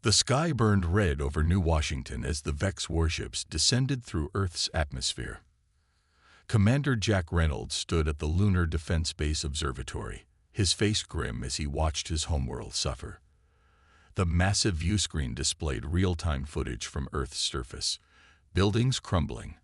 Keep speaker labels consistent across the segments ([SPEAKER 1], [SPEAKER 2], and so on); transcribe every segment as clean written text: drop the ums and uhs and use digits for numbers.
[SPEAKER 1] The sky burned red over New Washington as the Vex warships descended through Earth's atmosphere. Commander Jack Reynolds stood at the Lunar Defense Base Observatory, his face grim as he watched his homeworld suffer. The massive viewscreen displayed real-time footage from Earth's surface, buildings crumbling,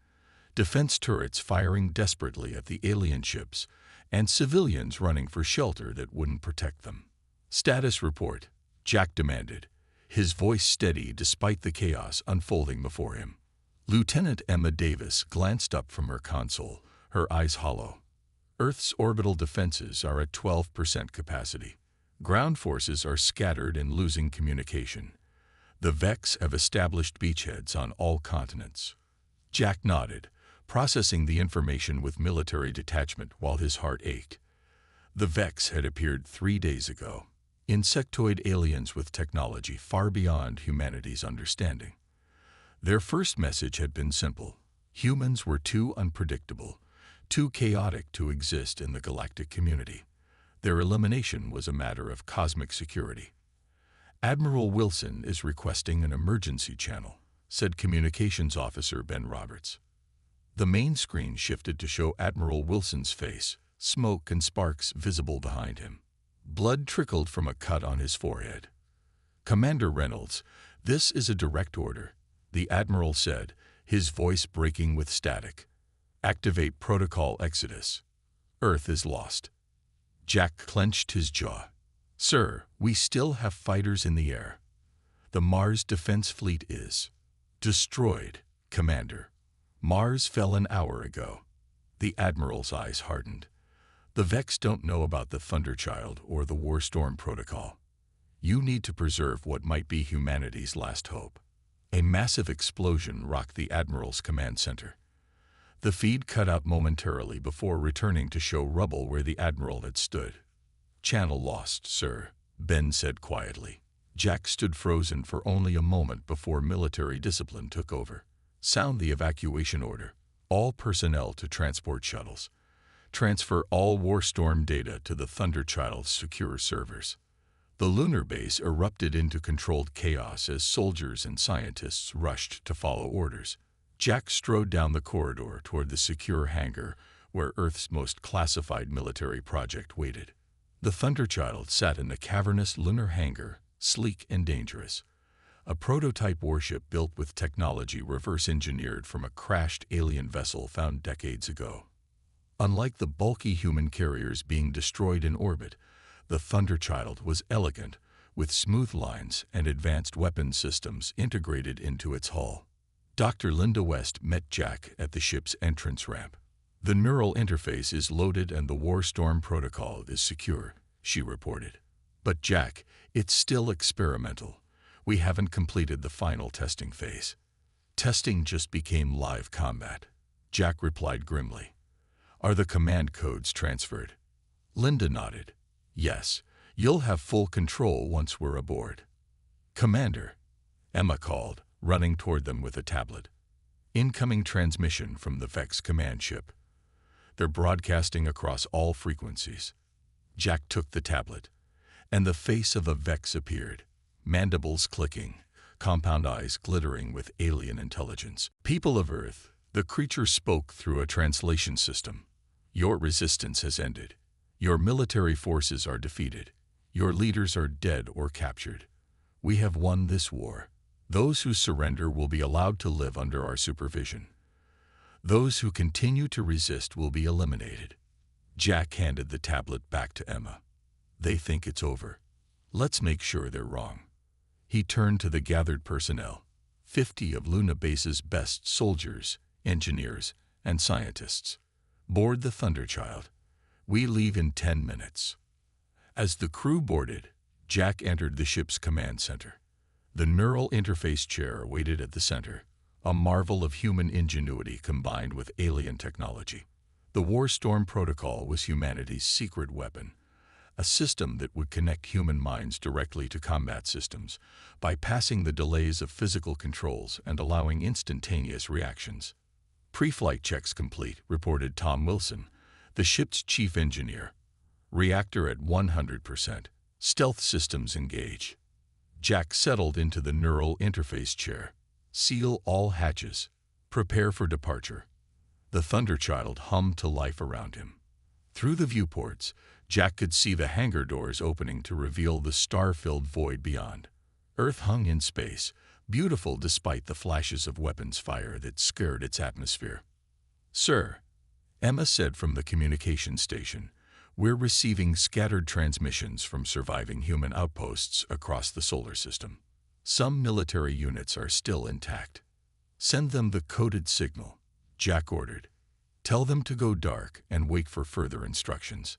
[SPEAKER 1] defense turrets firing desperately at the alien ships, and civilians running for shelter that wouldn't protect them. "Status report," Jack demanded, his voice steady despite the chaos unfolding before him. Lieutenant Emma Davis glanced up from her console, her eyes hollow. "Earth's orbital defenses are at 12% capacity. Ground forces are scattered and losing communication. The Vex have established beachheads on all continents." Jack nodded, processing the information with military detachment while his heart ached. The Vex had appeared 3 days ago, insectoid aliens with technology far beyond humanity's understanding. Their first message had been simple: humans were too unpredictable, too chaotic to exist in the galactic community. Their elimination was a matter of cosmic security. "Admiral Wilson is requesting an emergency channel," said Communications Officer Ben Roberts. The main screen shifted to show Admiral Wilson's face, smoke and sparks visible behind him. Blood trickled from a cut on his forehead. "Commander Reynolds, this is a direct order," the Admiral said, his voice breaking with static. "Activate Protocol Exodus. Earth is lost." Jack clenched his jaw. "Sir, we still have fighters in the air. The Mars Defense Fleet is destroyed, Commander. Mars fell an hour ago." The Admiral's eyes hardened. "The Vex don't know about the Thunderchild or the Warstorm Protocol. You need to preserve what might be humanity's last hope." A massive explosion rocked the Admiral's command center. The feed cut out momentarily before returning to show rubble where the Admiral had stood. "Channel lost, sir," Ben said quietly. Jack stood frozen for only a moment before military discipline took over. "Sound the evacuation order. All personnel to transport shuttles. Transfer all Warstorm data to the Thunderchild's secure servers." The lunar base erupted into controlled chaos as soldiers and scientists rushed to follow orders. Jack strode down the corridor toward the secure hangar where Earth's most classified military project waited. The Thunderchild sat in the cavernous lunar hangar, sleek and dangerous. A prototype warship built with technology reverse-engineered from a crashed alien vessel found decades ago. Unlike the bulky human carriers being destroyed in orbit, the Thunderchild was elegant, with smooth lines and advanced weapons systems integrated into its hull. Dr. Linda West met Jack at the ship's entrance ramp. "The neural interface is loaded and the Warstorm protocol is secure," she reported. "But Jack, it's still experimental. We haven't completed the final testing phase." "Testing just became live combat," Jack replied grimly. "Are the command codes transferred?" Linda nodded. "Yes, you'll have full control once we're aboard." "Commander," Emma called, running toward them with a tablet. "Incoming transmission from the Vex command ship. They're broadcasting across all frequencies." Jack took the tablet, and the face of a Vex appeared, mandibles clicking, compound eyes glittering with alien intelligence. "People of Earth," the creature spoke through a translation system. "Your resistance has ended. Your military forces are defeated. Your leaders are dead or captured. We have won this war. Those who surrender will be allowed to live under our supervision. Those who continue to resist will be eliminated." Jack handed the tablet back to Emma. "They think it's over. Let's make sure they're wrong." He turned to the gathered personnel, 50 of Luna Base's best soldiers, engineers, and scientists. "Board the Thunderchild. We leave in 10 minutes." As the crew boarded, Jack entered the ship's command center. The neural interface chair waited at the center, a marvel of human ingenuity combined with alien technology. The Warstorm Protocol was humanity's secret weapon, a system that would connect human minds directly to combat systems, bypassing the delays of physical controls and allowing instantaneous reactions. "Pre-flight checks complete," reported Tom Wilson, the ship's chief engineer. "Reactor at 100%. Stealth systems engage." Jack settled into the neural interface chair. Seal all hatches. Prepare for departure. The Thunderchild hummed to life around him. Through the viewports, Jack could see the hangar doors opening to reveal the star-filled void beyond. Earth hung in space, beautiful despite the flashes of weapons fire that scared its atmosphere. "Sir," Emma said from the communication station, "we're receiving scattered transmissions from surviving human outposts across the solar system. Some military units are still intact." "Send them the coded signal," Jack ordered. "Tell them to go dark and wait for further instructions."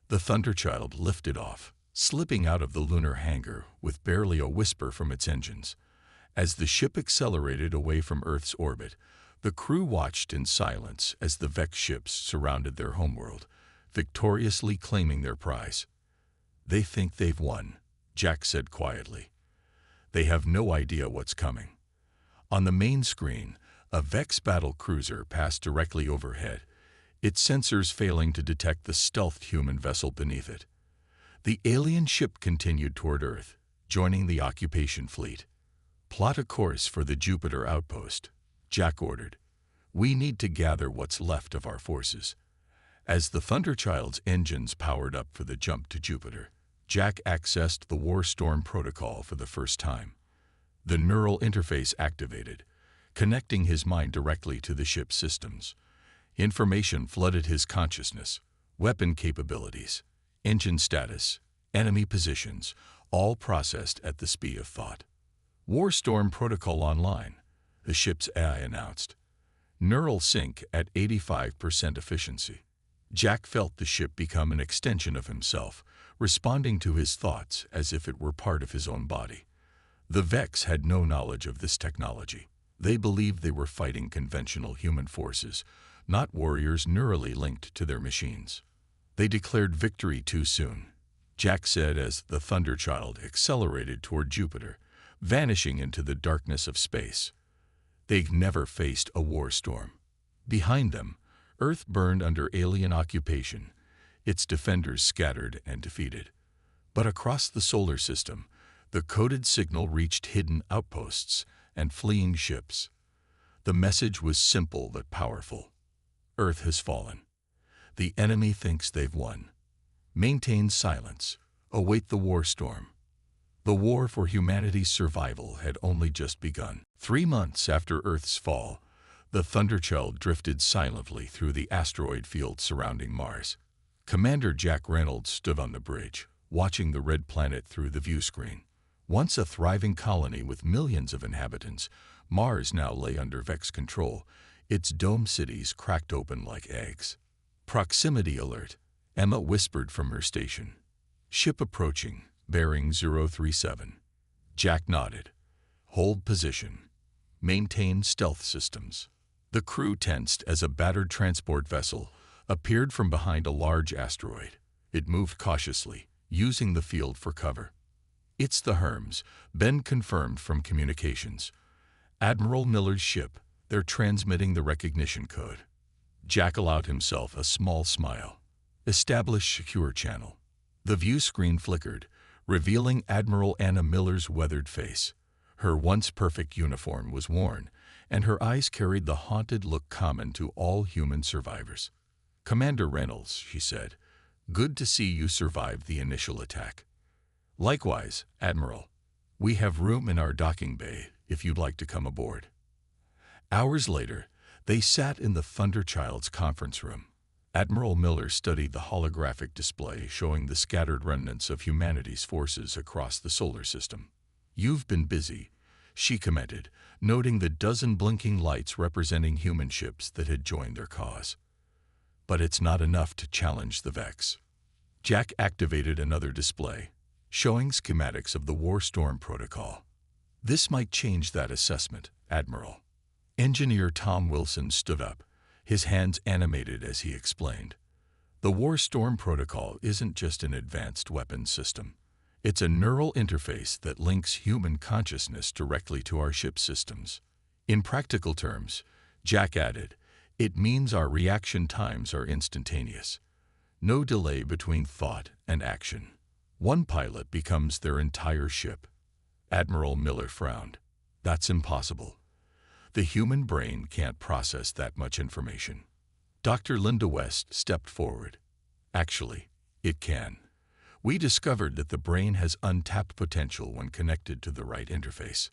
[SPEAKER 1] The Thunderchild lifted off, slipping out of the lunar hangar with barely a whisper from its engines. As the ship accelerated away from Earth's orbit, the crew watched in silence as the Vex ships surrounded their homeworld, victoriously claiming their prize. "They think they've won," Jack said quietly. "They have no idea what's coming." On the main screen, a Vex battle cruiser passed directly overhead, its sensors failing to detect the stealthed human vessel beneath it. The alien ship continued toward Earth, joining the occupation fleet. "Plot a course for the Jupiter outpost," Jack ordered. "We need to gather what's left of our forces." As the Thunderchild's engines powered up for the jump to Jupiter, Jack accessed the Warstorm protocol for the first time. The neural interface activated, connecting his mind directly to the ship's systems. Information flooded his consciousness: weapon capabilities, engine status, enemy positions, all processed at the speed of thought. "Warstorm protocol online," the ship's AI announced. "Neural sync at 85% efficiency." Jack felt the ship become an extension of himself, responding to his thoughts as if it were part of his own body. The Vex had no knowledge of this technology. They believed they were fighting conventional human forces, not warriors neurally linked to their machines. "They declared victory too soon," Jack said as the Thunderchild accelerated toward Jupiter, vanishing into the darkness of space. They'd never faced a war storm. Behind them, Earth burned under alien occupation, its defenders scattered and defeated. But across the solar system, the coded signal reached hidden outposts and fleeing ships. The message was simple but powerful. Earth has fallen. The enemy thinks they've won. Maintain silence. Await the war storm. The war for humanity's survival had only just begun. 3 months after Earth's fall, the Thunderchild drifted silently through the asteroid field surrounding Mars. Commander Jack Reynolds stood on the bridge, watching the red planet through the view screen. Once a thriving colony with millions of inhabitants, Mars now lay under Vex control, its dome cities cracked open like eggs. "Proximity alert," Emma whispered from her station. "Ship approaching, bearing 037. Jack nodded. "Hold position. Maintain stealth systems." The crew tensed as a battered transport vessel appeared from behind a large asteroid. It moved cautiously, using the field for cover. "It's the Hermes," Ben confirmed from communications. "Admiral Miller's ship. They're transmitting the recognition code." Jack allowed himself a small smile. "Establish secure channel." The view screen flickered, revealing Admiral Anna Miller's weathered face. Her once perfect uniform was worn, and her eyes carried the haunted look common to all human survivors. "Commander Reynolds," she said, "good to see you survived the initial attack." "Likewise, Admiral. We have room in our docking bay if you'd like to come aboard." Hours later, they sat in the Thunderchild's conference room. Admiral Miller studied the holographic display showing the scattered remnants of humanity's forces across the solar system. "You've been busy," she commented, noting the dozen blinking lights representing human ships that had joined their cause. "But it's not enough to challenge the Vex." Jack activated another display, showing schematics of the Warstorm protocol. "This might change that assessment, Admiral." Engineer Tom Wilson stood up, his hands animated as he explained. "The Warstorm protocol isn't just an advanced weapons system. It's a neural interface that links human consciousness directly to our ship systems. In practical terms," Jack added, "it means our reaction times are instantaneous. No delay between thought and action. One pilot becomes their entire ship." Admiral Miller frowned. That's impossible. The human brain can't process that much information. Dr. Linda West stepped forward. Actually, it can. We discovered that the brain has untapped potential when connected to the right interface.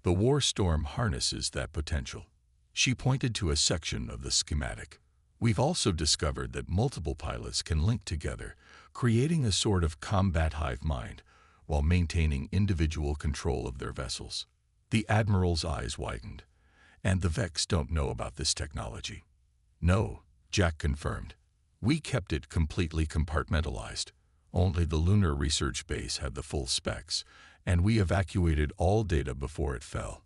[SPEAKER 1] The War Storm harnesses that potential. She pointed to a section of the schematic. We've also discovered that multiple pilots can link together, creating a sort of combat hive mind, while maintaining individual control of their vessels. The Admiral's eyes widened. And the Vex don't know about this technology. No, Jack confirmed. We kept it completely compartmentalized. Only the Lunar Research Base had the full specs, and we evacuated all data before it fell.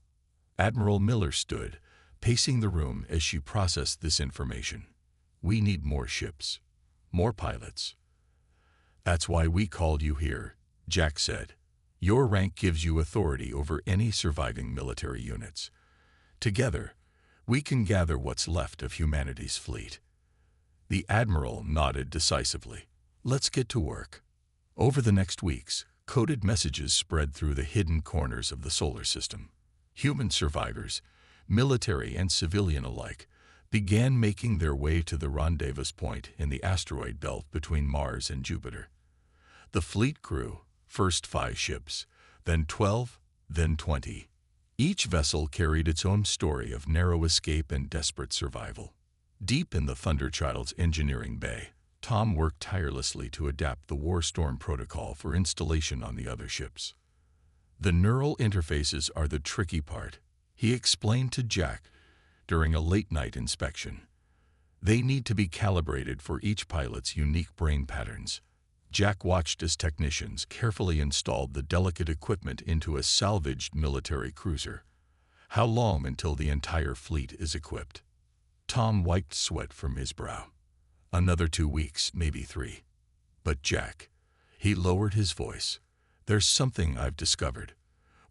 [SPEAKER 1] Admiral Miller stood, pacing the room as she processed this information. We need more ships, more pilots. That's why we called you here, Jack said. Your rank gives you authority over any surviving military units. Together, we can gather what's left of humanity's fleet. The Admiral nodded decisively. Let's get to work. Over the next weeks, coded messages spread through the hidden corners of the solar system. Human survivors, military and civilian alike, began making their way to the rendezvous point in the asteroid belt between Mars and Jupiter. The fleet grew, first 5 ships, then 12, then 20. Each vessel carried its own story of narrow escape and desperate survival. Deep in the Thunderchild's engineering bay, Tom worked tirelessly to adapt the War Storm protocol for installation on the other ships. The neural interfaces are the tricky part, he explained to Jack during a late-night inspection. They need to be calibrated for each pilot's unique brain patterns. Jack watched as technicians carefully installed the delicate equipment into a salvaged military cruiser. How long until the entire fleet is equipped? Tom wiped sweat from his brow. Another 2 weeks, maybe 3. But Jack, he lowered his voice. There's something I've discovered.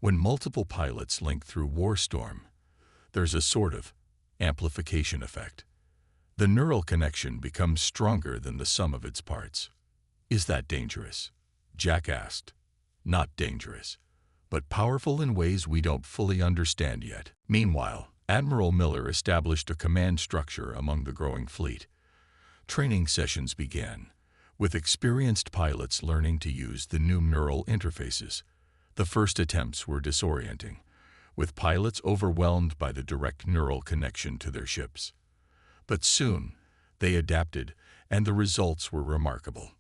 [SPEAKER 1] When multiple pilots link through War Storm, there's a sort of amplification effect. The neural connection becomes stronger than the sum of its parts. Is that dangerous? Jack asked. Not dangerous, but powerful in ways we don't fully understand yet. Meanwhile, Admiral Miller established a command structure among the growing fleet. Training sessions began, with experienced pilots learning to use the new neural interfaces. The first attempts were disorienting, with pilots overwhelmed by the direct neural connection to their ships. But soon, they adapted, and the results were remarkable.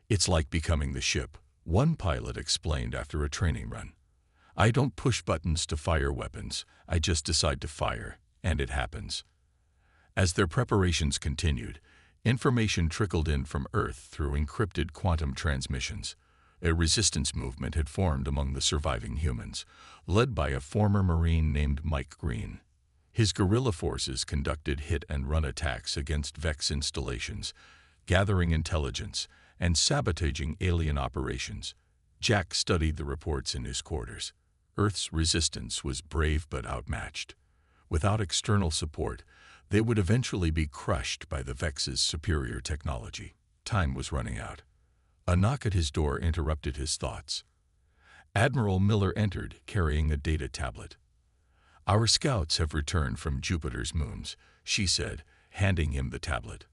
[SPEAKER 1] It's like becoming the ship, one pilot explained after a training run. I don't push buttons to fire weapons, I just decide to fire, and it happens. As their preparations continued, information trickled in from Earth through encrypted quantum transmissions. A resistance movement had formed among the surviving humans, led by a former Marine named Mike Green. His guerrilla forces conducted hit-and-run attacks against Vex installations, gathering intelligence and sabotaging alien operations. Jack studied the reports in his quarters. Earth's resistance was brave but outmatched. Without external support, they would eventually be crushed by the Vex's superior technology. Time was running out. A knock at his door interrupted his thoughts. Admiral Miller entered, carrying a data tablet. Our scouts have returned from Jupiter's moons, she said, handing him the tablet.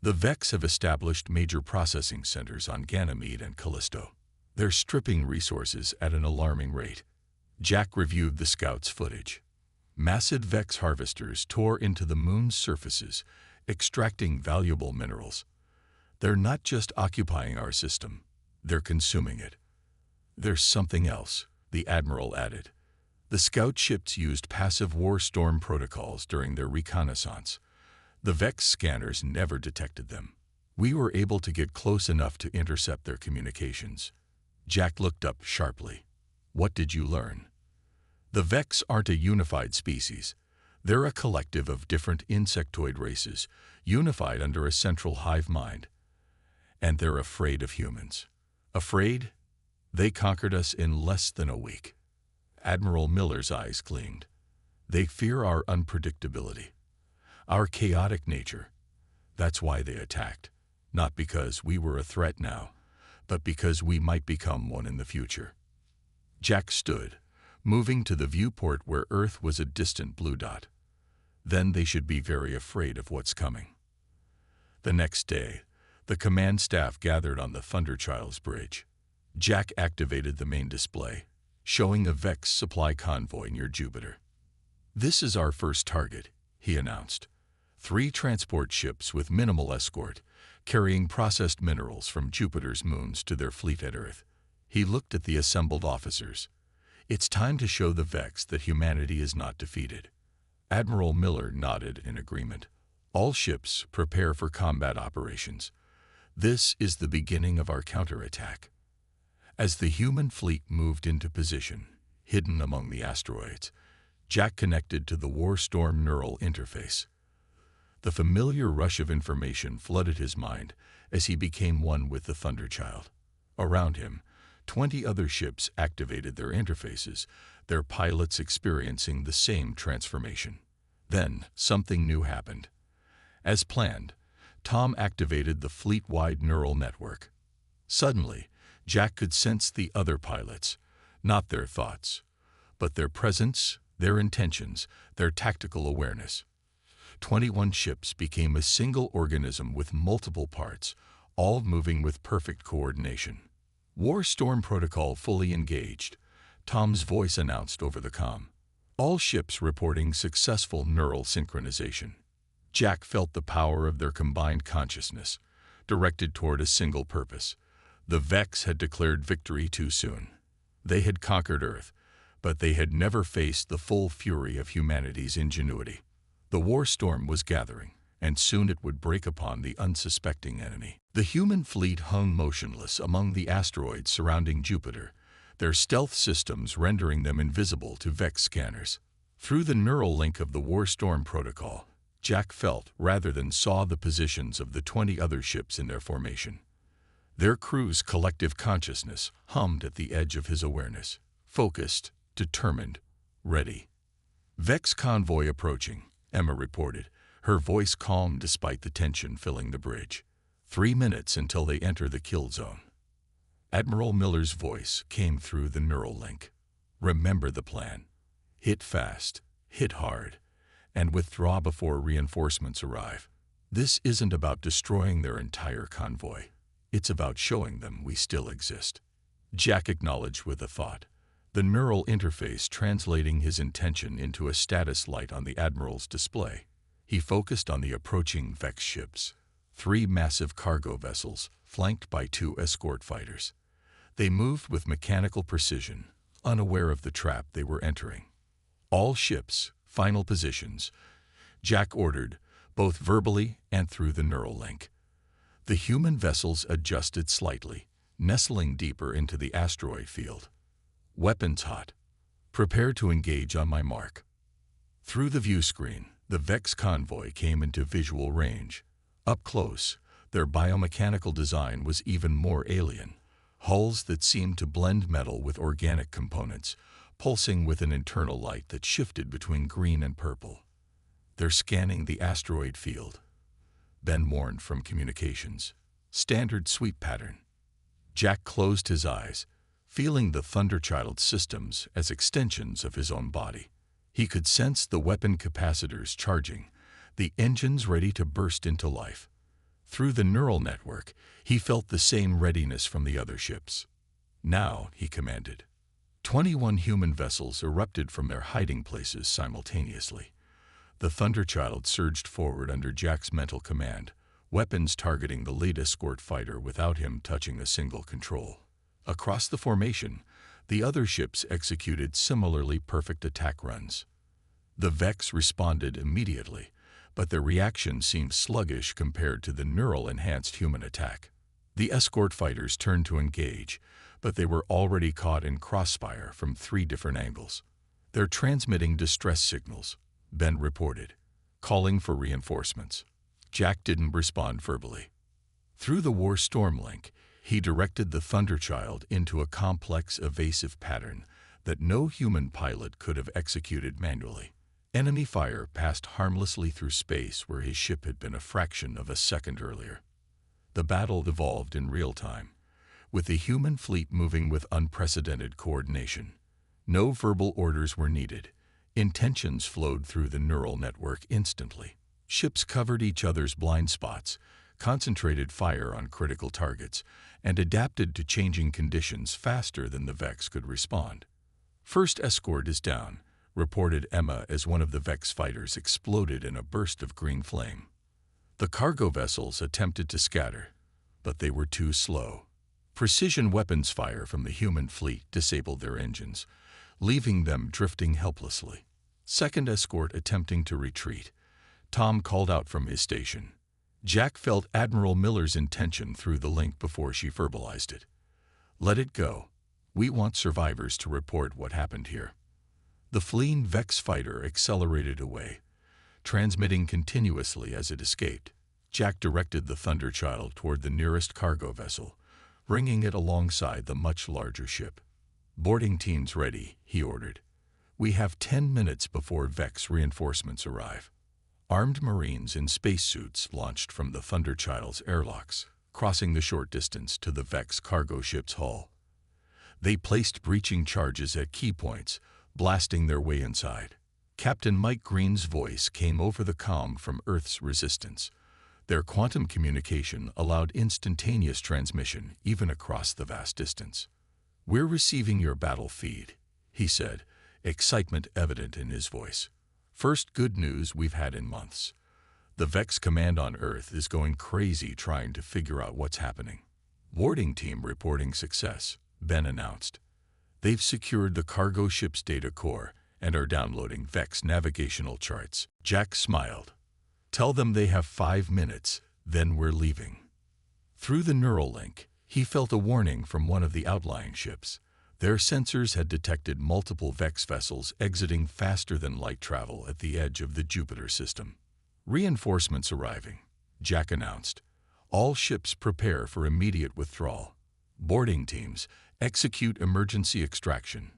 [SPEAKER 1] The Vex have established major processing centers on Ganymede and Callisto. They're stripping resources at an alarming rate. Jack reviewed the scouts' footage. Massive Vex harvesters tore into the moon's surfaces, extracting valuable minerals. They're not just occupying our system, they're consuming it. There's something else, the Admiral added. The scout ships used passive War Storm protocols during their reconnaissance. The Vex scanners never detected them. We were able to get close enough to intercept their communications. Jack looked up sharply. What did you learn? The Vex aren't a unified species. They're a collective of different insectoid races, unified under a central hive mind. And they're afraid of humans. Afraid? They conquered us in less than a week. Admiral Miller's eyes gleamed. They fear our unpredictability, our chaotic nature. That's why they attacked. Not because we were a threat now, but because we might become one in the future. Jack stood, moving to the viewport where Earth was a distant blue dot. Then they should be very afraid of what's coming. The next day, the command staff gathered on the Thunderchild's bridge. Jack activated the main display, showing a Vex supply convoy near Jupiter. "This is our first target," he announced. 3 transport ships with minimal escort, carrying processed minerals from Jupiter's moons to their fleet at Earth. He looked at the assembled officers. "It's time to show the Vex that humanity is not defeated." Admiral Miller nodded in agreement. "All ships prepare for combat operations. This is the beginning of our counterattack." As the human fleet moved into position, hidden among the asteroids, Jack connected to the Warstorm neural interface. The familiar rush of information flooded his mind as he became one with the Thunderchild. Around him, 20 other ships activated their interfaces, their pilots experiencing the same transformation. Then, something new happened. As planned, Tom activated the fleet-wide neural network. Suddenly, Jack could sense the other pilots, not their thoughts, but their presence, their intentions, their tactical awareness. 21 ships became a single organism with multiple parts, all moving with perfect coordination. "Warstorm protocol fully engaged," Tom's voice announced over the comm. All ships reporting successful neural synchronization. Jack felt the power of their combined consciousness, directed toward a single purpose. The Vex had declared victory too soon. They had conquered Earth, but they had never faced the full fury of humanity's ingenuity. The Warstorm was gathering, and soon it would break upon the unsuspecting enemy. The human fleet hung motionless among the asteroids surrounding Jupiter, their stealth systems rendering them invisible to Vex scanners. Through the neural link of the Warstorm protocol, Jack felt, rather than saw, the positions of the 20 other ships in their formation. Their crew's collective consciousness hummed at the edge of his awareness, focused, determined, ready. "Vex convoy approaching," Emma reported, her voice calm despite the tension filling the bridge. 3 minutes until they enter the kill zone. Admiral Miller's voice came through the neural link. "Remember the plan. Hit fast, hit hard, and withdraw before reinforcements arrive. This isn't about destroying their entire convoy. It's about showing them we still exist." Jack acknowledged with a thought, the neural interface translating his intention into a status light on the Admiral's display. He focused on the approaching Vex ships, 3 massive cargo vessels flanked by 2 escort fighters. They moved with mechanical precision, unaware of the trap they were entering. "All ships, final positions," Jack ordered, both verbally and through the neural link. The human vessels adjusted slightly, nestling deeper into the asteroid field. "Weapons hot. Prepare to engage on my mark." Through the view screen, the Vex convoy came into visual range. Up close, their biomechanical design was even more alien. Hulls that seemed to blend metal with organic components, pulsing with an internal light that shifted between green and purple. "They're scanning the asteroid field," Ben warned from communications. "Standard sweep pattern." Jack closed his eyes, feeling the Thunderchild's systems as extensions of his own body. He could sense the weapon capacitors charging, the engines ready to burst into life. Through the neural network, he felt the same readiness from the other ships. "Now," he commanded. 21 human vessels erupted from their hiding places simultaneously. The Thunderchild surged forward under Jack's mental command, weapons targeting the lead escort fighter without him touching a single control. Across the formation, the other ships executed similarly perfect attack runs. The Vex responded immediately, but their reaction seemed sluggish compared to the neural-enhanced human attack. The escort fighters turned to engage, but they were already caught in crossfire from 3 different angles. "They're transmitting distress signals," Ben reported, calling for reinforcements. Jack didn't respond verbally. Through the Warstorm link, he directed the Thunderchild into a complex, evasive pattern that no human pilot could have executed manually. Enemy fire passed harmlessly through space where his ship had been a fraction of a second earlier. The battle evolved in real time, with the human fleet moving with unprecedented coordination. No verbal orders were needed. Intentions flowed through the neural network instantly. Ships covered each other's blind spots, concentrated fire on critical targets, and adapted to changing conditions faster than the Vex could respond. "First escort is down," reported Emma as one of the Vex fighters exploded in a burst of green flame. The cargo vessels attempted to scatter, but they were too slow. Precision weapons fire from the human fleet disabled their engines, leaving them drifting helplessly. Second escort attempting to retreat. Tom called out from his station. Jack felt Admiral Miller's intention through the link before she verbalized it. "Let it go. We want survivors to report what happened here." The fleeing Vex fighter accelerated away, transmitting continuously as it escaped. Jack directed the Thunderchild toward the nearest cargo vessel, bringing it alongside the much larger ship. "Boarding teams ready," he ordered. "We have 10 minutes before Vex reinforcements arrive." Armed Marines in spacesuits launched from the Thunderchild's airlocks, crossing the short distance to the Vex cargo ship's hull. They placed breaching charges at key points, blasting their way inside. Captain Mike Green's voice came over the comm from Earth's resistance. Their quantum communication allowed instantaneous transmission even across the vast distance. "We're receiving your battle feed," he said, excitement evident in his voice. "First good news we've had in months. The Vex command on Earth is going crazy trying to figure out what's happening." "Boarding team reporting success," Ben announced. "They've secured the cargo ship's data core and are downloading Vex navigational charts." Jack smiled. "Tell them they have 5 minutes, then we're leaving." Through the neural link, he felt a warning from one of the outlying ships. Their sensors had detected multiple Vex vessels exiting faster than light travel at the edge of the Jupiter system. "Reinforcements arriving," Jack announced. "All ships prepare for immediate withdrawal. Boarding teams, execute emergency extraction."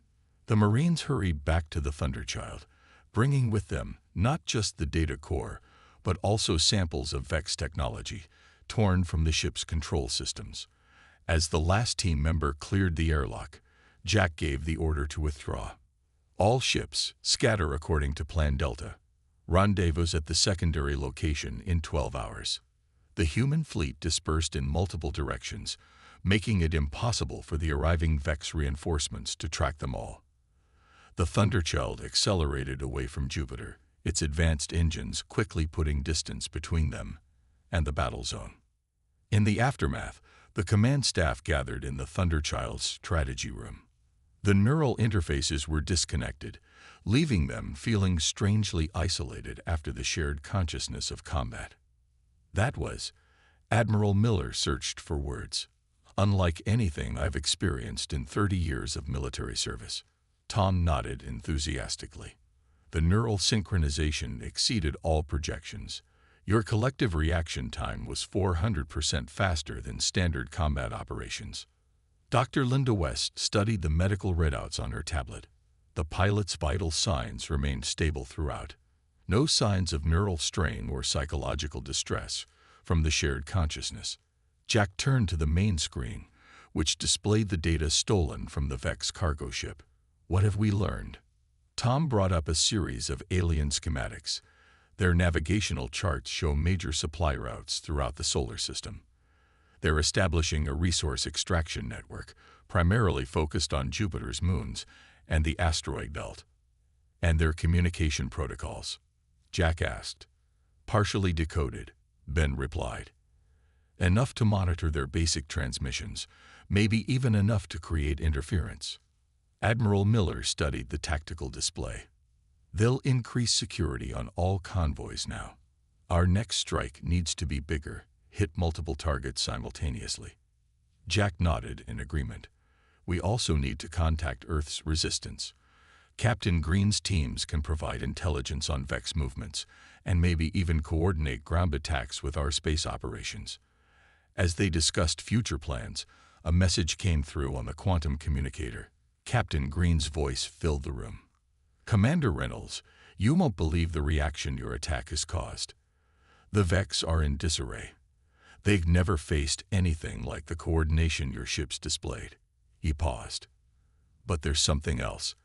[SPEAKER 1] The Marines hurried back to the Thunderchild, bringing with them not just the data core, but also samples of Vex technology, torn from the ship's control systems. As the last team member cleared the airlock, Jack gave the order to withdraw. "All ships, scatter according to Plan Delta. Rendezvous at the secondary location in 12 hours." The human fleet dispersed in multiple directions, making it impossible for the arriving Vex reinforcements to track them all. The Thunderchild accelerated away from Jupiter, its advanced engines quickly putting distance between them and the battle zone. In the aftermath, the command staff gathered in the Thunderchild's strategy room. The neural interfaces were disconnected, leaving them feeling strangely isolated after the shared consciousness of combat. "That was," Admiral Miller searched for words, "unlike anything I've experienced in 30 years of military service." Tom nodded enthusiastically. "The neural synchronization exceeded all projections. Your collective reaction time was 400% faster than standard combat operations." Dr. Linda West studied the medical readouts on her tablet. The pilot's vital signs remained stable throughout. No signs of neural strain or psychological distress from the shared consciousness. Jack turned to the main screen, which displayed the data stolen from the Vex cargo ship. "What have we learned?" Tom brought up a series of alien schematics. Their navigational charts show major supply routes throughout the solar system. They're establishing a resource extraction network, primarily focused on Jupiter's moons and the asteroid belt. "And their communication protocols?" Jack asked. "Partially decoded," Ben replied. "Enough to monitor their basic transmissions, maybe even enough to create interference." Admiral Miller studied the tactical display. "They'll increase security on all convoys now. Our next strike needs to be bigger, hit multiple targets simultaneously." Jack nodded in agreement. "We also need to contact Earth's resistance. Captain Green's teams can provide intelligence on Vex movements, and maybe even coordinate ground attacks with our space operations." As they discussed future plans, a message came through on the quantum communicator. Captain Green's voice filled the room. "Commander Reynolds, you won't believe the reaction your attack has caused. The Vex are in disarray. They've never faced anything like the coordination your ships displayed. He paused. But there's something else.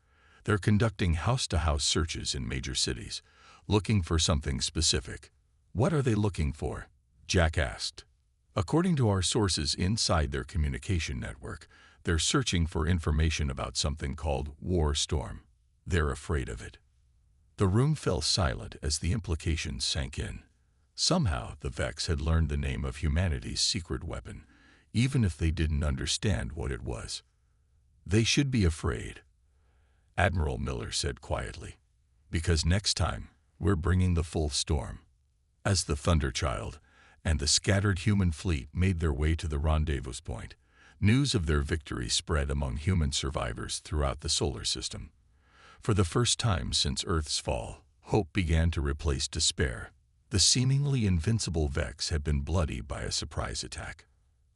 [SPEAKER 1] They're conducting house-to-house searches in major cities, looking for something specific. What are they looking for? Jack asked. According to our sources inside their communication network, they're searching for information about something called War Storm. They're afraid of it. The room fell silent as the implications sank in. Somehow, the Vex had learned the name of humanity's secret weapon, even if they didn't understand what it was. They should be afraid, Admiral Miller said quietly, because next time, we're bringing the full storm. As the Thunderchild and the scattered human fleet made their way to the rendezvous point, news of their victory spread among human survivors throughout the solar system. For the first time since Earth's fall, hope began to replace despair. The seemingly invincible Vex had been bloodied by a surprise attack.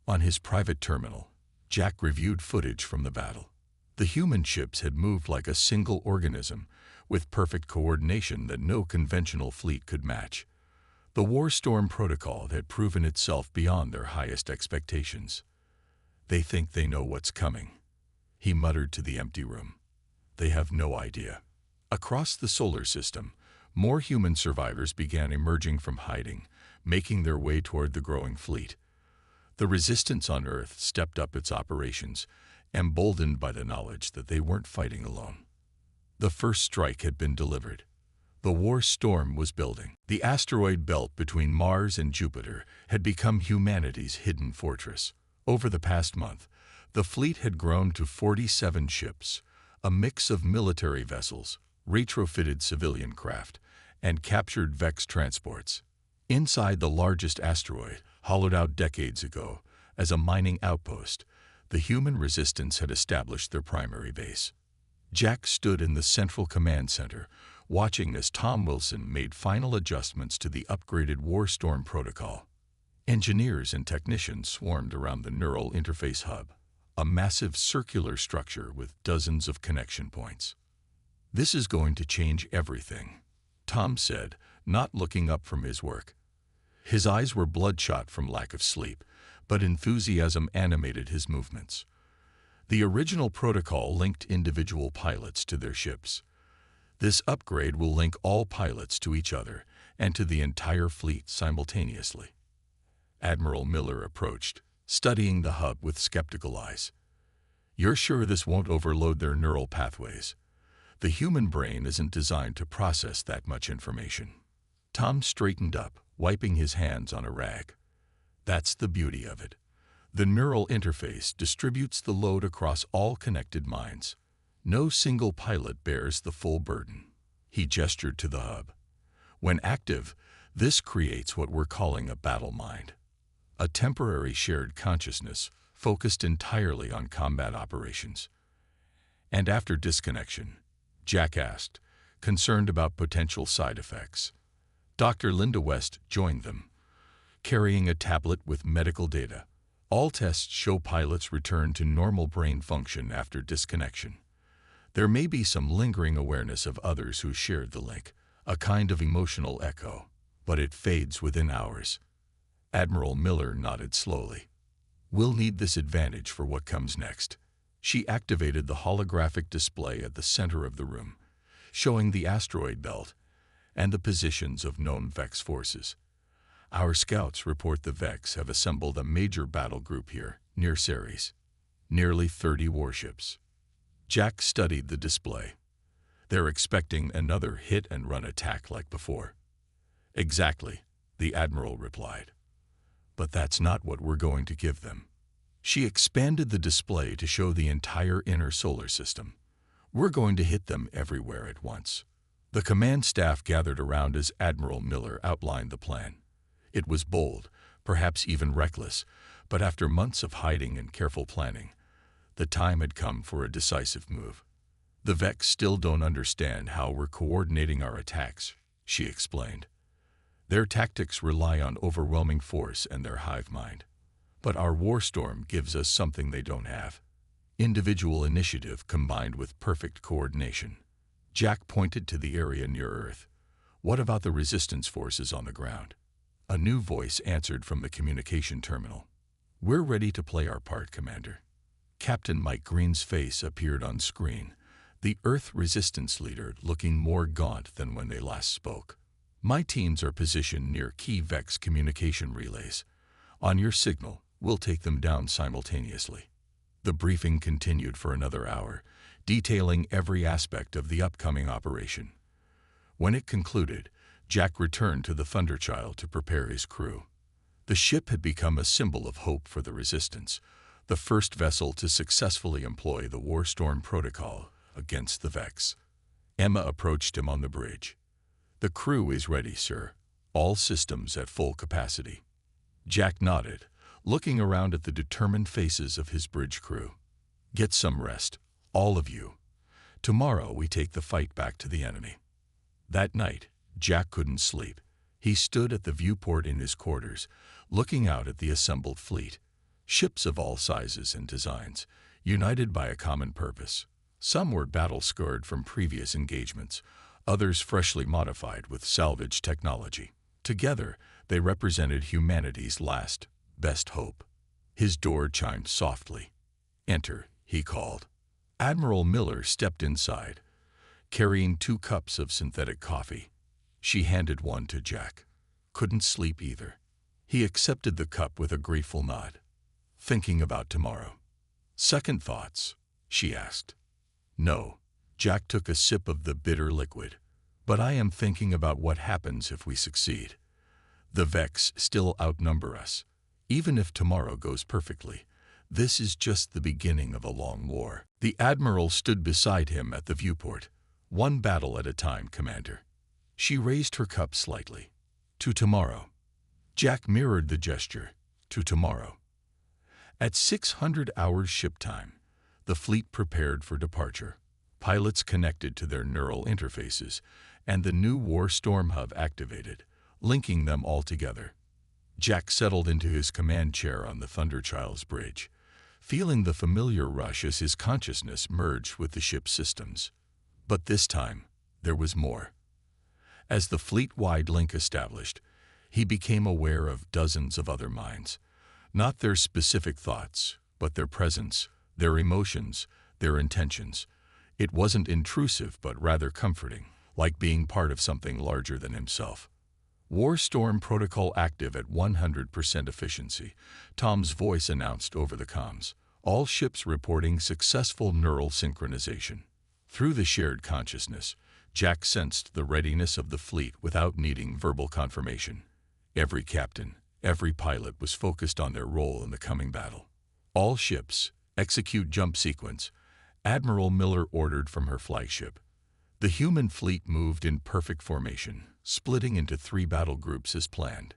[SPEAKER 1] On his private terminal, Jack reviewed footage from the battle. The human ships had moved like a single organism, with perfect coordination that no conventional fleet could match. The War Storm protocol had proven itself beyond their highest expectations. They think they know what's coming, he muttered to the empty room. They have no idea. Across the solar system, more human survivors began emerging from hiding, making their way toward the growing fleet. The resistance on Earth stepped up its operations, emboldened by the knowledge that they weren't fighting alone. The first strike had been delivered. The War Storm was building. The asteroid belt between Mars and Jupiter had become humanity's hidden fortress. Over the past month, the fleet had grown to 47 ships, a mix of military vessels, retrofitted civilian craft, and captured Vex transports. Inside the largest asteroid, hollowed out decades ago as a mining outpost, the human resistance had established their primary base. Jack stood in the central command center, watching as Tom Wilson made final adjustments to the upgraded War Storm protocol. Engineers and technicians swarmed around the neural interface hub, a massive circular structure with dozens of connection points. "This is going to change everything," Tom said, not looking up from his work. His eyes were bloodshot from lack of sleep, but enthusiasm animated his movements. The original protocol linked individual pilots to their ships. This upgrade will link all pilots to each other and to the entire fleet simultaneously. Admiral Miller approached, studying the hub with skeptical eyes. "You're sure this won't overload their neural pathways? The human brain isn't designed to process that much information." Tom straightened up, wiping his hands on a rag. "That's the beauty of it. The neural interface distributes the load across all connected minds. No single pilot bears the full burden." He gestured to the hub. "When active, this creates what we're calling a battle mind, a temporary shared consciousness focused entirely on combat operations." "And after disconnection?" Jack asked, concerned about potential side effects. Dr. Linda West joined them, carrying a tablet with medical data. "All tests show pilots return to normal brain function after disconnection. There may be some lingering awareness of others who shared the link, a kind of emotional echo, but it fades within hours." Admiral Miller nodded slowly. "We'll need this advantage for what comes next." She activated the holographic display at the center of the room, showing the asteroid belt and the positions of known Vex forces. "Our scouts report the Vex have assembled a major battle group here, near Ceres. Nearly 30 warships." Jack studied the display. "They're expecting another hit-and-run attack like before." "Exactly," the Admiral replied. "But that's not what we're going to give them." She expanded the display to show the entire inner solar system. "We're going to hit them everywhere at once." The command staff gathered around as Admiral Miller outlined the plan. It was bold, perhaps even reckless, but after months of hiding and careful planning, the time had come for a decisive move. "The Vex still don't understand how we're coordinating our attacks," she explained. "Their tactics rely on overwhelming force and their hive mind. But our War Storm gives us something they don't have: individual initiative combined with perfect coordination." Jack pointed to the area near Earth. "What about the resistance forces on the ground?" A new voice answered from the communication terminal. "We're ready to play our part, Commander." Captain Mike Green's face appeared on screen, the Earth resistance leader looking more gaunt than when they last spoke. "My teams are positioned near key VEX communication relays. On your signal, we'll take them down simultaneously." The briefing continued for another hour, detailing every aspect of the upcoming operation. When it concluded, Jack returned to the Thunderchild to prepare his crew. The ship had become a symbol of hope for the Resistance, the first vessel to successfully employ the Warstorm Protocol against the Vex. Emma approached him on the bridge. "The crew is ready, sir. All systems at full capacity." Jack nodded, looking around at the determined faces of his bridge crew. "Get some rest, all of you. Tomorrow we take the fight back to the enemy." That night, Jack couldn't sleep. He stood at the viewport in his quarters, looking out at the assembled fleet. Ships of all sizes and designs, united by a common purpose. Some were battle-scarred from previous engagements, others freshly modified with salvage technology. Together, they represented humanity's last, best hope. His door chimed softly. "Enter," he called. Admiral Miller stepped inside, carrying 2 cups of synthetic coffee. She handed one to Jack. "Couldn't sleep either." He accepted the cup with a grateful nod. "Thinking about tomorrow?" "Second thoughts?" she asked. "No." Jack took a sip of the bitter liquid. "But I am thinking about what happens if we succeed. The Vex still outnumber us. Even if tomorrow goes perfectly, this is just the beginning of a long war." The Admiral stood beside him at the viewport. "One battle at a time, Commander." She raised her cup slightly. "To tomorrow." Jack mirrored the gesture. "To tomorrow." At 600 hours ship time, the fleet prepared for departure. Pilots connected to their neural interfaces, and the new Warstorm hub activated, linking them all together. Jack settled into his command chair on the Thunderchild's bridge, feeling the familiar rush as his consciousness merged with the ship's systems. But this time, there was more. As the fleet-wide link established, he became aware of dozens of other minds. Not their specific thoughts, but their presence, their emotions, their intentions. It wasn't intrusive, but rather comforting, like being part of something larger than himself. "Warstorm Protocol active at 100% efficiency," Tom's voice announced over the comms. "All ships reporting successful neural synchronization." Through the shared consciousness, Jack sensed the readiness of the fleet without needing verbal confirmation. Every captain, every pilot was focused on their role in the coming battle. "All ships, execute jump sequence," Admiral Miller ordered from her flagship. The human fleet moved in perfect formation, splitting into 3 battle groups as planned.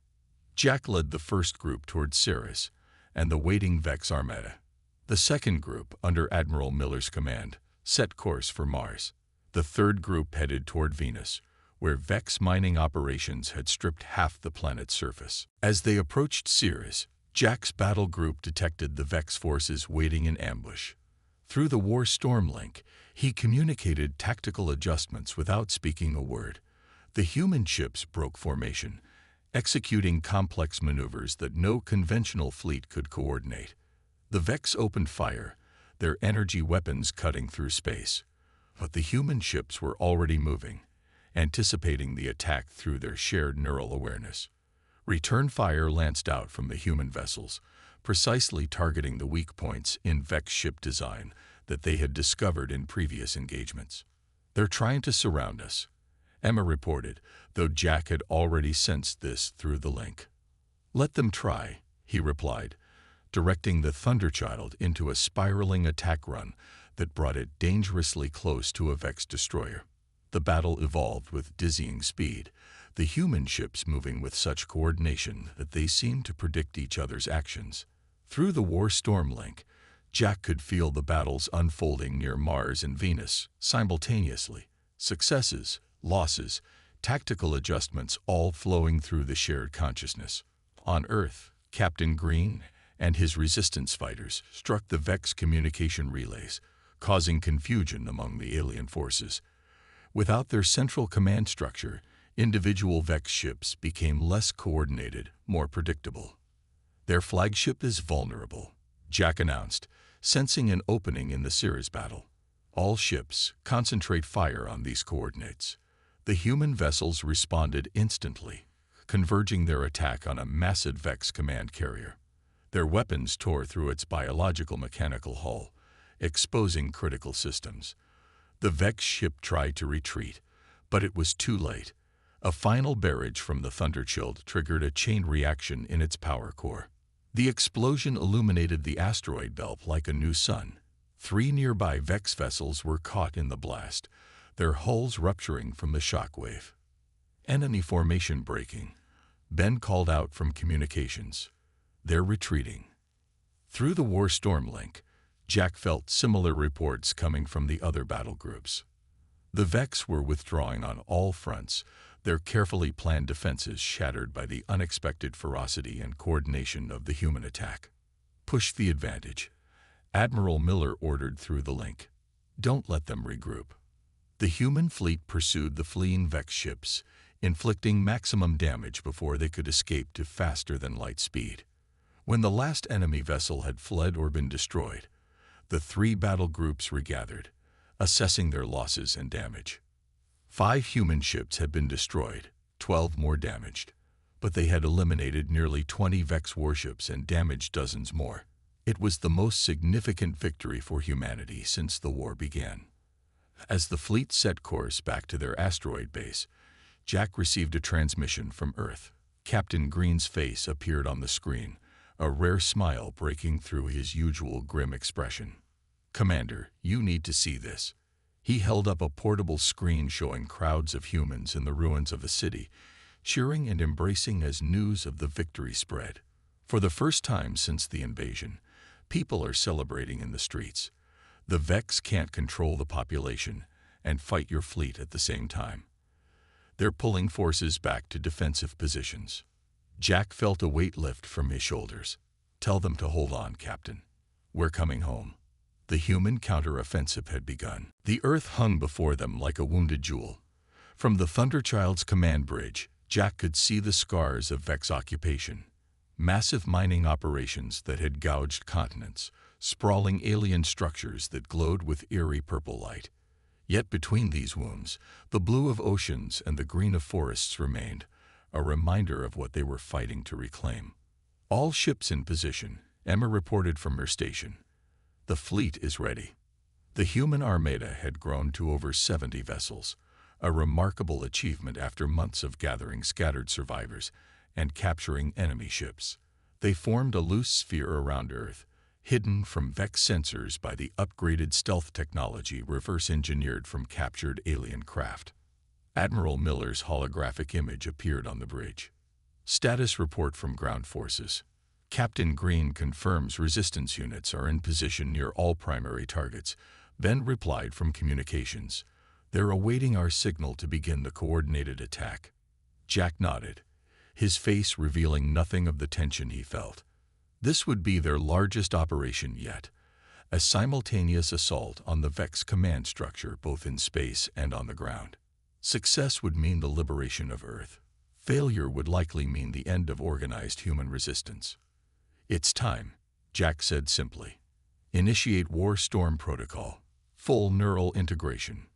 [SPEAKER 1] Jack led the first group toward Ceres and the waiting Vex Armada. The second group, under Admiral Miller's command, set course for Mars. The third group headed toward Venus, where Vex mining operations had stripped half the planet's surface. As they approached Ceres, Jack's battle group detected the Vex forces waiting in ambush. Through the Warstorm link, he communicated tactical adjustments without speaking a word. The human ships broke formation, executing complex maneuvers that no conventional fleet could coordinate. The Vex opened fire, their energy weapons cutting through space. But the human ships were already moving, anticipating the attack through their shared neural awareness. Return fire lanced out from the human vessels, precisely targeting the weak points in Vex ship design that they had discovered in previous engagements. "They're trying to surround us," Emma reported, though Jack had already sensed this through the link. "Let them try," he replied, directing the Thunderchild into a spiraling attack run that brought it dangerously close to a Vex destroyer. The battle evolved with dizzying speed, the human ships moving with such coordination that they seemed to predict each other's actions. Through the Warstorm link, Jack could feel the battles unfolding near Mars and Venus simultaneously. Successes, losses, tactical adjustments all flowing through the shared consciousness. On Earth, Captain Green and his resistance fighters struck the Vex communication relays, causing confusion among the alien forces. Without their central command structure, Individual Vex ships became less coordinated, more predictable. "Their flagship is vulnerable," Jack announced, sensing an opening in the Cirrus battle. "All ships, concentrate fire on these coordinates." The human vessels responded instantly, converging their attack on a massive Vex command carrier. Their weapons tore through its biological mechanical hull, exposing critical systems. The Vex ship tried to retreat, but it was too late. A final barrage from the Thundershield triggered a chain reaction in its power core. The explosion illuminated the asteroid belt like a new sun. 3 nearby Vex vessels were caught in the blast, their hulls rupturing from the shockwave. "Enemy formation breaking," Ben called out from communications. "They're retreating." Through the War Storm link, Jack felt similar reports coming from the other battle groups. The Vex were withdrawing on all fronts, their carefully planned defenses shattered by the unexpected ferocity and coordination of the human attack. "Push the advantage," Admiral Miller ordered through the link. "Don't let them regroup." The human fleet pursued the fleeing Vex ships, inflicting maximum damage before they could escape to faster-than-light speed. When the last enemy vessel had fled or been destroyed, the 3 battle groups regathered, assessing their losses and damage. 5 human ships had been destroyed, 12 more damaged, but they had eliminated nearly 20 Vex warships and damaged dozens more. It was the most significant victory for humanity since the war began. As the fleet set course back to their asteroid base, Jack received a transmission from Earth. Captain Green's face appeared on the screen, a rare smile breaking through his usual grim expression. "Commander, you need to see this." He held up a portable screen showing crowds of humans in the ruins of a city, cheering and embracing as news of the victory spread. For the first time since the invasion, people are celebrating in the streets. The Vex can't control the population and fight your fleet at the same time. They're pulling forces back to defensive positions. Jack felt a weight lift from his shoulders. "Tell them to hold on, Captain. We're coming home." The human counter-offensive had begun. The Earth hung before them like a wounded jewel. From the Thunderchild's command bridge, Jack could see the scars of Vex occupation. Massive mining operations that had gouged continents, sprawling alien structures that glowed with eerie purple light. Yet between these wounds, the blue of oceans and the green of forests remained, a reminder of what they were fighting to reclaim. "All ships in position," Emma reported from her station. "The fleet is ready." The human armada had grown to over 70 vessels, a remarkable achievement after months of gathering scattered survivors and capturing enemy ships. They formed a loose sphere around Earth, hidden from Vex sensors by the upgraded stealth technology reverse-engineered from captured alien craft. Admiral Miller's holographic image appeared on the bridge. "Status report from ground forces. Captain Green confirms resistance units are in position near all primary targets." Ben replied from communications. "They're awaiting our signal to begin the coordinated attack." Jack nodded, his face revealing nothing of the tension he felt. This would be their largest operation yet, a simultaneous assault on the Vex command structure both in space and on the ground. Success would mean the liberation of Earth. Failure would likely mean the end of organized human resistance. "It's time," Jack said simply. "Initiate War Storm Protocol. Full neural integration."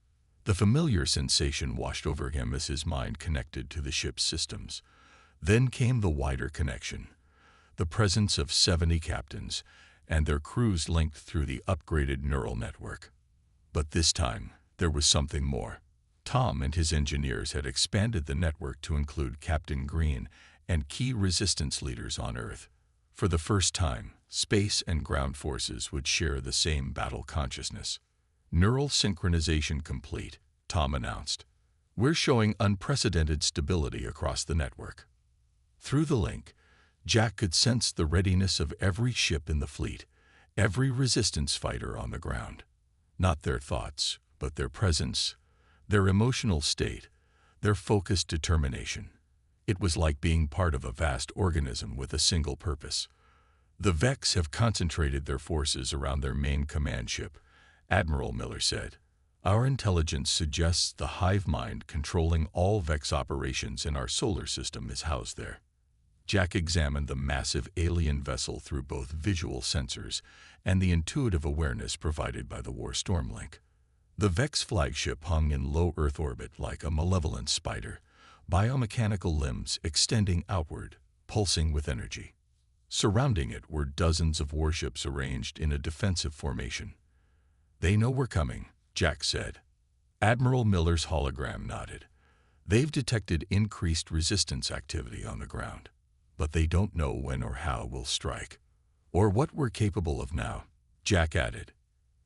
[SPEAKER 1] The familiar sensation washed over him as his mind connected to the ship's systems. Then came the wider connection. The presence of 70 captains and their crews linked through the upgraded neural network. But this time, there was something more. Tom and his engineers had expanded the network to include Captain Green and key resistance leaders on Earth. For the first time, space and ground forces would share the same battle consciousness. "Neural synchronization complete," Tom announced. "We're showing unprecedented stability across the network." Through the link, Jack could sense the readiness of every ship in the fleet, every resistance fighter on the ground. Not their thoughts, but their presence, their emotional state, their focused determination. It was like being part of a vast organism with a single purpose. "The Vex have concentrated their forces around their main command ship," Admiral Miller said. Our intelligence suggests the hive mind controlling all Vex operations in our solar system is housed there. Jack examined the massive alien vessel through both visual sensors and the intuitive awareness provided by the War Storm Link. The Vex flagship hung in low Earth orbit like a malevolent spider, biomechanical limbs extending outward, pulsing with energy. Surrounding it were dozens of warships arranged in a defensive formation. "They know we're coming," Jack said. Admiral Miller's hologram nodded. "They've detected increased resistance activity on the ground, but they don't know when or how we'll strike. Or what we're capable of now," Jack added.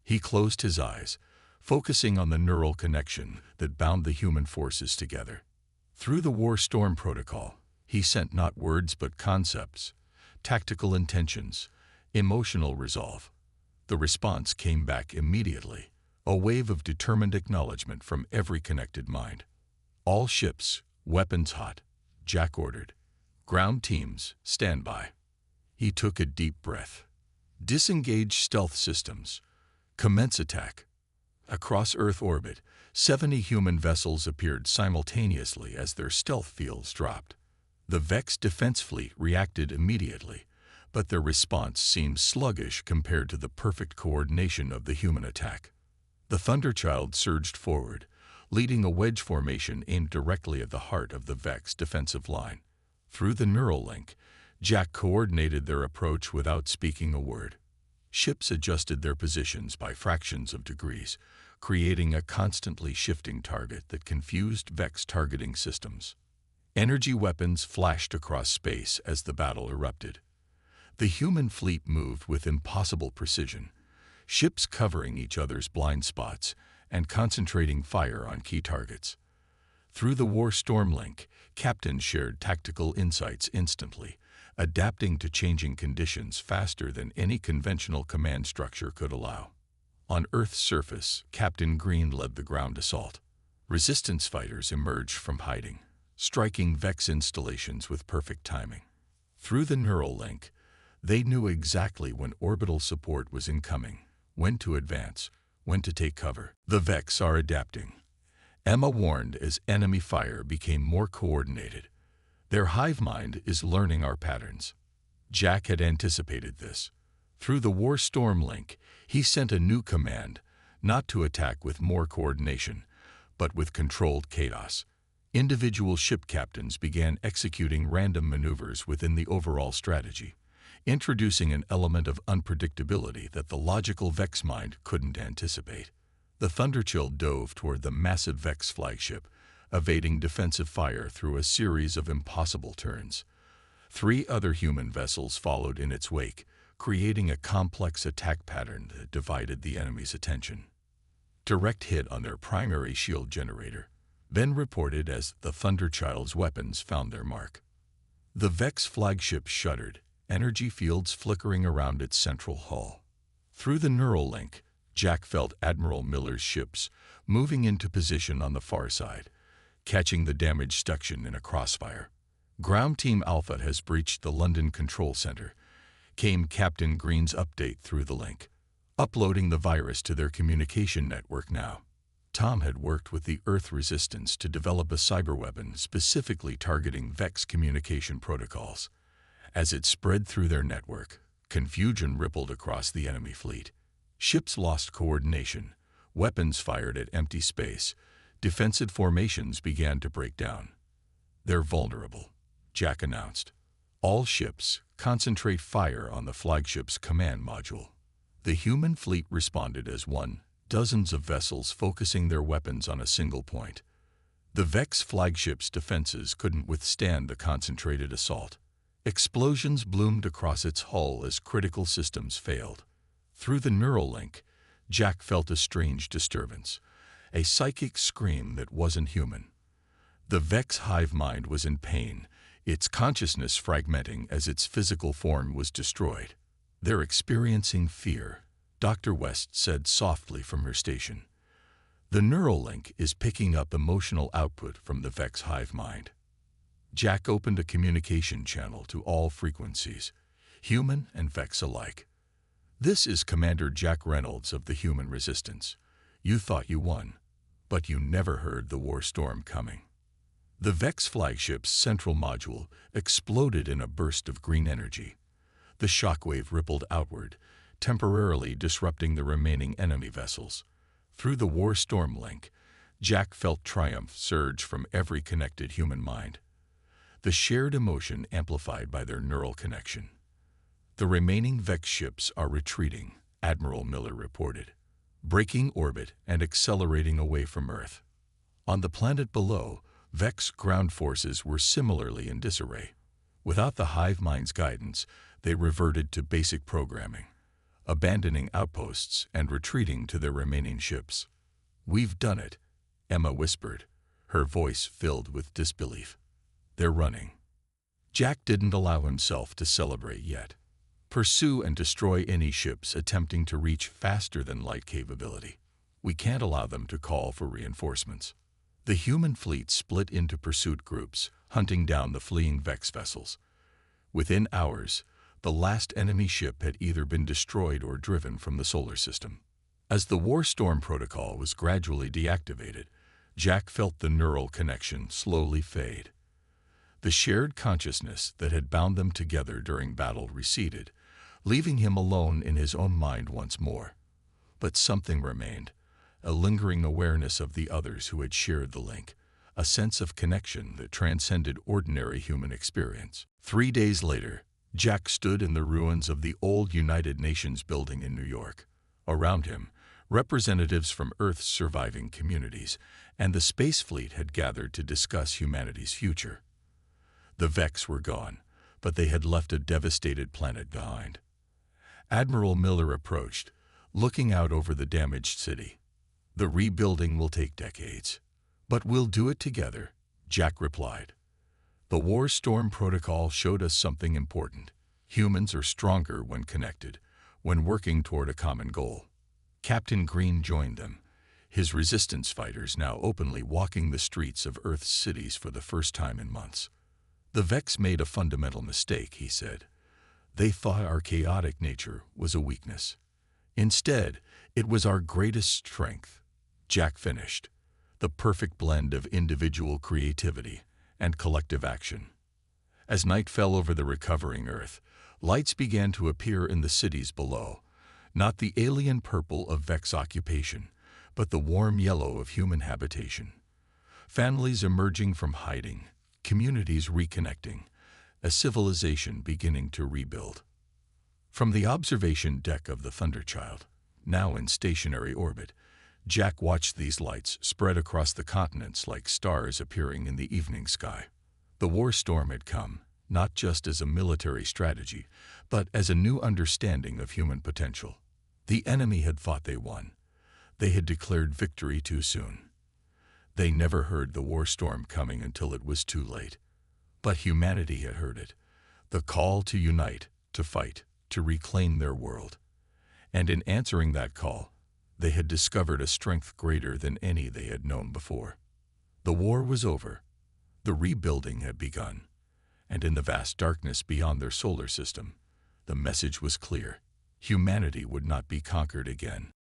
[SPEAKER 1] He closed his eyes, focusing on the neural connection that bound the human forces together. Through the War Storm protocol, he sent not words but concepts, tactical intentions, emotional resolve. The response came back immediately, a wave of determined acknowledgement from every connected mind. "All ships, weapons hot," Jack ordered. "Ground teams, stand by." He took a deep breath. "Disengage stealth systems. Commence attack." Across Earth orbit, 70 human vessels appeared simultaneously as their stealth fields dropped. The Vex defense fleet reacted immediately, but their response seemed sluggish compared to the perfect coordination of the human attack. The Thunderchild surged forward, leading a wedge formation aimed directly at the heart of the Vex defensive line. Through the neural link, Jack coordinated their approach without speaking a word. Ships adjusted their positions by fractions of degrees, creating a constantly shifting target that confused Vex targeting systems. Energy weapons flashed across space as the battle erupted. The human fleet moved with impossible precision, ships covering each other's blind spots and concentrating fire on key targets. Through the War Storm Link, captains shared tactical insights instantly, adapting to changing conditions faster than any conventional command structure could allow. On Earth's surface, Captain Green led the ground assault. Resistance fighters emerged from hiding, striking Vex installations with perfect timing. Through the neural link, they knew exactly when orbital support was incoming, when to advance, when to take cover. "The Vex are adapting," Emma warned as enemy fire became more coordinated. "Their hive mind is learning our patterns." Jack had anticipated this. Through the War Storm Link, he sent a new command, not to attack with more coordination, but with controlled chaos. Individual ship captains began executing random maneuvers within the overall strategy, introducing an element of unpredictability that the logical Vex mind couldn't anticipate. The Thunderchild dove toward the massive Vex flagship, evading defensive fire through a series of impossible turns. 3 other human vessels followed in its wake, creating a complex attack pattern that divided the enemy's attention. Direct hit on their primary shield generator, then reported as the Thunderchild's weapons found their mark. The Vex flagship shuddered, energy fields flickering around its central hull. Through the neural link, Jack felt Admiral Miller's ships moving into position on the far side, catching the damaged section in a crossfire. "Ground Team Alpha has breached the London Control Center," came Captain Green's update through the link. "Uploading the virus to their communication network now." Tom had worked with the Earth Resistance to develop a cyberweapon specifically targeting Vex communication protocols. As it spread through their network, confusion rippled across the enemy fleet. Ships lost coordination, weapons fired at empty space, defensive formations began to break down. "They're vulnerable," Jack announced. "All ships, concentrate fire on the flagship's command module." The human fleet responded as one, dozens of vessels focusing their weapons on a single point. The Vex flagship's defenses couldn't withstand the concentrated assault. Explosions bloomed across its hull as critical systems failed. Through the neural link, Jack felt a strange disturbance, a psychic scream that wasn't human. The Vex hive mind was in pain, its consciousness fragmenting as its physical form was destroyed. "They're experiencing fear," Dr. West said softly from her station. "The neural link is picking up emotional output from the Vex hive mind." Jack opened a communication channel to all frequencies, human and Vex alike. "This is Commander Jack Reynolds of the Human Resistance. You thought you won, but you never heard the war storm coming. The Vex flagship's central module exploded in a burst of green energy. The shockwave rippled outward, temporarily disrupting the remaining enemy vessels. Through the war storm link, Jack felt triumph surge from every connected human mind, the shared emotion amplified by their neural connection. The remaining Vex ships are retreating, Admiral Miller reported, breaking orbit and accelerating away from Earth. On the planet below, Vex ground forces were similarly in disarray. Without the hive mind's guidance, they reverted to basic programming, abandoning outposts and retreating to their remaining ships. "We've done it," Emma whispered, her voice filled with disbelief. "They're running." Jack didn't allow himself to celebrate yet. Pursue and destroy any ships attempting to reach faster-than-light capability. We can't allow them to call for reinforcements. The human fleet split into pursuit groups, hunting down the fleeing Vex vessels. Within hours, the last enemy ship had either been destroyed or driven from the solar system. As the war storm protocol was gradually deactivated, Jack felt the neural connection slowly fade. The shared consciousness that had bound them together during battle receded, leaving him alone in his own mind once more. But something remained, a lingering awareness of the others who had shared the link, a sense of connection that transcended ordinary human experience. 3 days later, Jack stood in the ruins of the old United Nations building in New York. Around him, representatives from Earth's surviving communities and the space fleet had gathered to discuss humanity's future. The Vex were gone, but they had left a devastated planet behind. Admiral Miller approached, looking out over the damaged city. "The rebuilding will take decades, but we'll do it together," Jack replied. "The war storm protocol showed us something important. Humans are stronger when connected, when working toward a common goal." Captain Green joined them, his resistance fighters now openly walking the streets of Earth's cities for the first time in months. "The Vex made a fundamental mistake," he said. "They thought our chaotic nature was a weakness. Instead, it was our greatest strength," Jack finished, "the perfect blend of individual creativity and collective action." As night fell over the recovering Earth, lights began to appear in the cities below, not the alien purple of Vex occupation, but the warm yellow of human habitation. Families emerging from hiding, communities reconnecting, a civilization beginning to rebuild. From the observation deck of the Thunderchild, now in stationary orbit, Jack watched these lights spread across the continents like stars appearing in the evening sky. The war storm had come, not just as a military strategy, but as a new understanding of human potential. The enemy had thought they won. They had declared victory too soon. They never heard the war storm coming until it was too late. But humanity had heard it, the call to unite, to fight, to reclaim their world. And in answering that call, they had discovered a strength greater than any they had known before. The war was over. The rebuilding had begun. And in the vast darkness beyond their solar system, the message was clear. Humanity would not be conquered again.